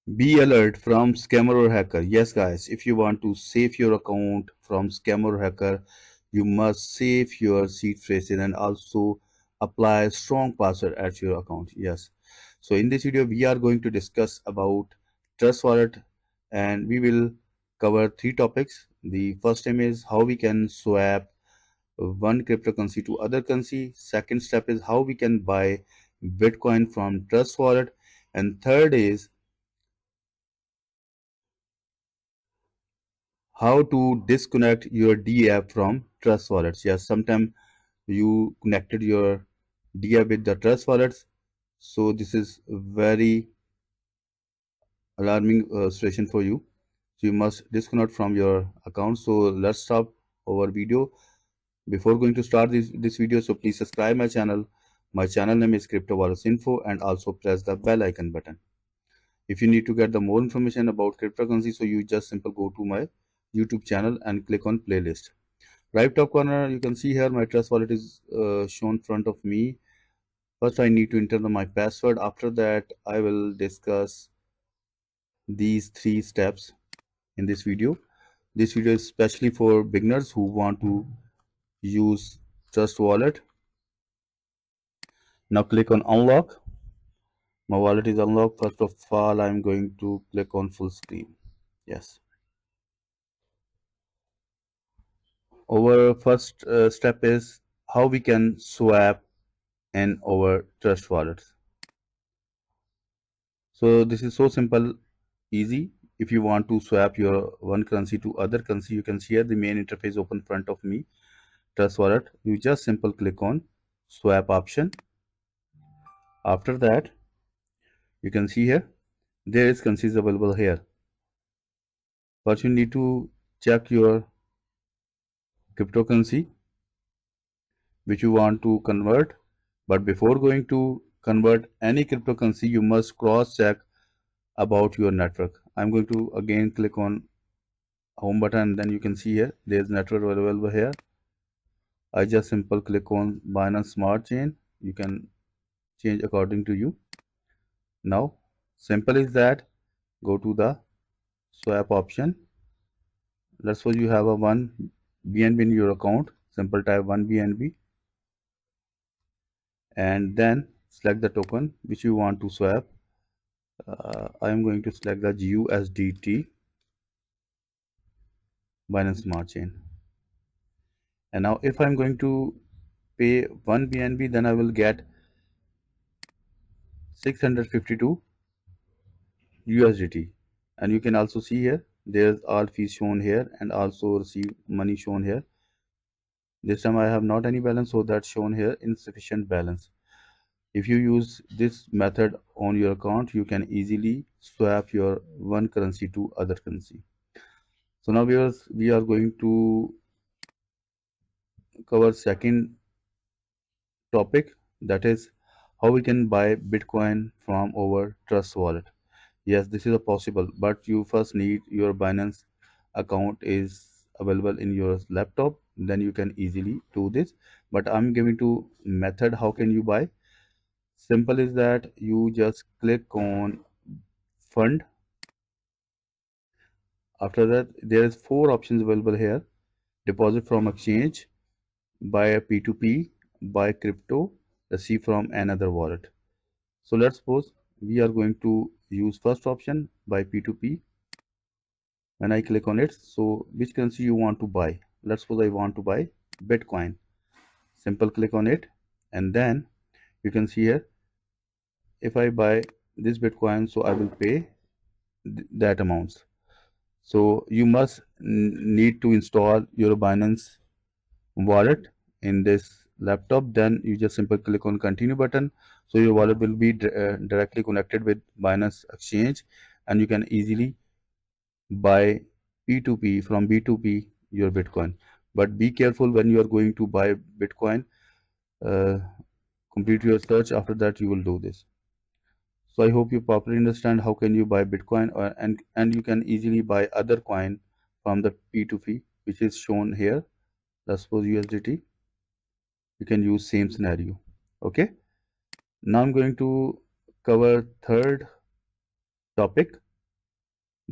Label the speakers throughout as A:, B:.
A: Be alert from scammer or hacker. Yes, guys, if you want to save your account from scammer or hacker, you must save your seed phrases and also apply a strong password at your account. Yes. So in this video, we are going to discuss about Trust Wallet, and we will cover three topics. The first time is how we can swap one cryptocurrency to other currency. Second step is how we can buy Bitcoin from Trust Wallet. And third is how to disconnect your DApp from Trust wallets. Yes, sometimes you connected your DApp with the Trust wallets, so this is very alarming situation for you. So you must disconnect from your account. So let's stop our video. Before going to start this video, so please subscribe my channel. My channel name is Crypto Wallets Info, and also press the bell icon button. If you need to get the more information about cryptocurrency, so you just simply go to my YouTube channel and click on playlist. Right top corner, you can see here my Trust Wallet is shown front of me. First, I need to enter my password. After that, I will discuss these three steps in this video. This video is especially for beginners who want to use Trust Wallet. Now click on unlock. My wallet is unlocked. First of all, I'm going to click on full screen. Yes. Our first step is how we can swap in our Trust Wallet. So this is so simple, easy. If you want to swap your one currency to other currency, you can see here the main interface open front of me, Trust Wallet. You just simple click on swap option. After that, you can see here there is currencies available here. First, you need to check your cryptocurrency which you want to convert. But before going to convert any cryptocurrency, you must cross check about your network. I'm going to again click on home button, and then you can see here there's network available here. I just simple click on Binance Smart Chain. You can change according to you. Now simple is that, go to the swap option. Let's suppose you have a one BNB in your account. Simple type one BNB and then select the token which you want to swap. I am going to select the USDT Binance Smart Chain. And now if I'm going to pay one BNB, then I will get 652 USDT. And you can also see here there's all fees shown here and also receive money shown here. This time I have not any balance, so that's shown here insufficient balance. If you use this method on your account, you can easily swap your one currency to other currency. So now we are going to cover second topic, that is how we can buy Bitcoin from our Trust wallet. Yes, this is a possible, but you first need your Binance account is available in your laptop, then you can easily do this. But I'm giving to method how can you buy. Simple is that you just click on fund. After that, there is four options available here: deposit from exchange, buy a P2P, buy crypto, receive from another wallet. So let's suppose we are going to use first option, buy P2P. When I click on it, so which currency you want to buy? Let's suppose I want to buy Bitcoin. Simple click on it, and then you can see here if I buy this Bitcoin, so I will pay that amounts. So you must need to install your Binance wallet in this laptop. Then you just simply click on continue button, so your wallet will be directly connected with Binance exchange, and you can easily buy P2P from B2P your Bitcoin. But be careful when you are going to buy Bitcoin. uh, Complete your search, after that you will do this. So I hope you properly understand how can you buy Bitcoin, and you can easily buy other coin from the P2P which is shown here. Let's suppose USDT. You can use same scenario. Okay, now I'm going to cover third topic,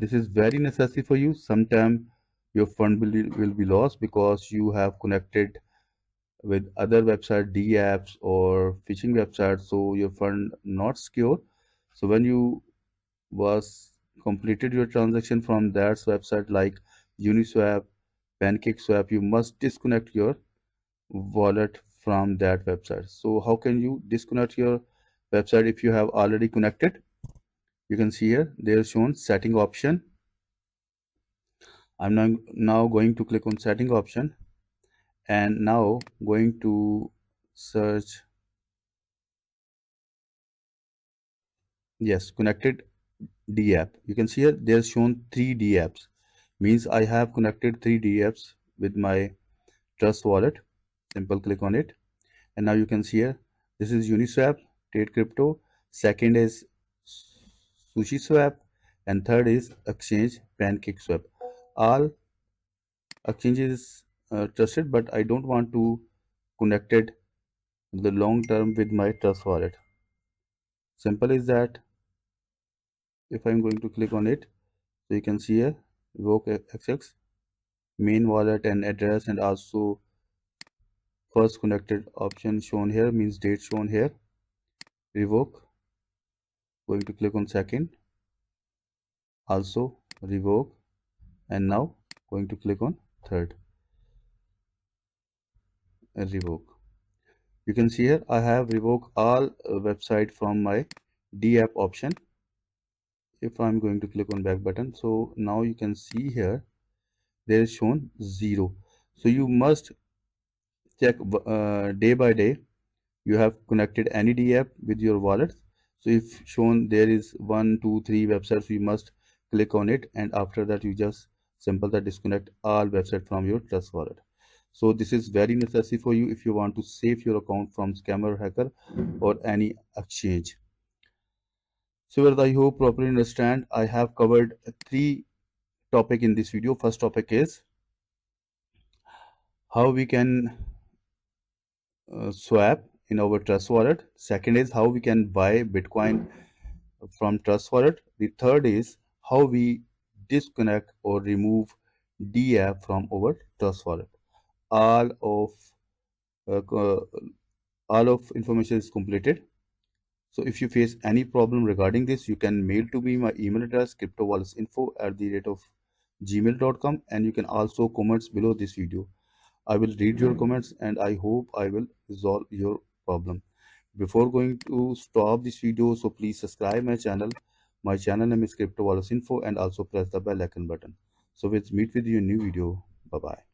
A: This is very necessary for you. Sometime your fund will be lost because you have connected with other website DApps or phishing websites, so your fund not secure. So when you was completed your transaction from that website like Uniswap, PancakeSwap, you must disconnect your wallet from that website. So how can you disconnect your website if you have already connected? You can see here there is shown setting option. I'm now going to click on setting option and now going to search, yes, connected DApp. You can see here there's shown 3 DApps, means I have connected 3 DApps with my Trust wallet. Simple click on it and now you can see here this is Uniswap, Trade Crypto, second is Sushi Swap, and third is exchange PancakeSwap. All exchanges trusted, but I don't want to connect it the long term with my Trust wallet. Simple is that. If I'm going to click on it, so you can see here revoke access, main wallet and address, and also first connected option shown here means date shown here. Revoke, going to click on second, also revoke, and now going to click on third, revoke. You can see here I have revoked all website from my DApp option. If I'm going to click on back button, so now you can see here there is shown 0. So you must check day by day you have connected any DApp with your wallet. So if shown there is 1 2 3 websites, you must click on it, and after that you just simple that disconnect all website from your Trust wallet. So this is very necessary for you if you want to save your account from scammer, hacker, or any exchange. So I hope properly understand. I have covered 3 topic in this video. First topic is how we can swap in our Trust wallet. Second is how we can buy Bitcoin from Trust wallet. The third is how we disconnect or remove DApp from our Trust wallet. All of uh, co- all of information is completed. So if you face any problem regarding this, you can mail to me. My email address cryptowallets@gmail.com, and you can also comments below this video. I will read your comments and I hope I will resolve your problem. Before going to stop this video, so please subscribe my channel. My channel name is Crypto Wallets Info, and also press the bell icon button. So let's meet with you in new video. Bye bye.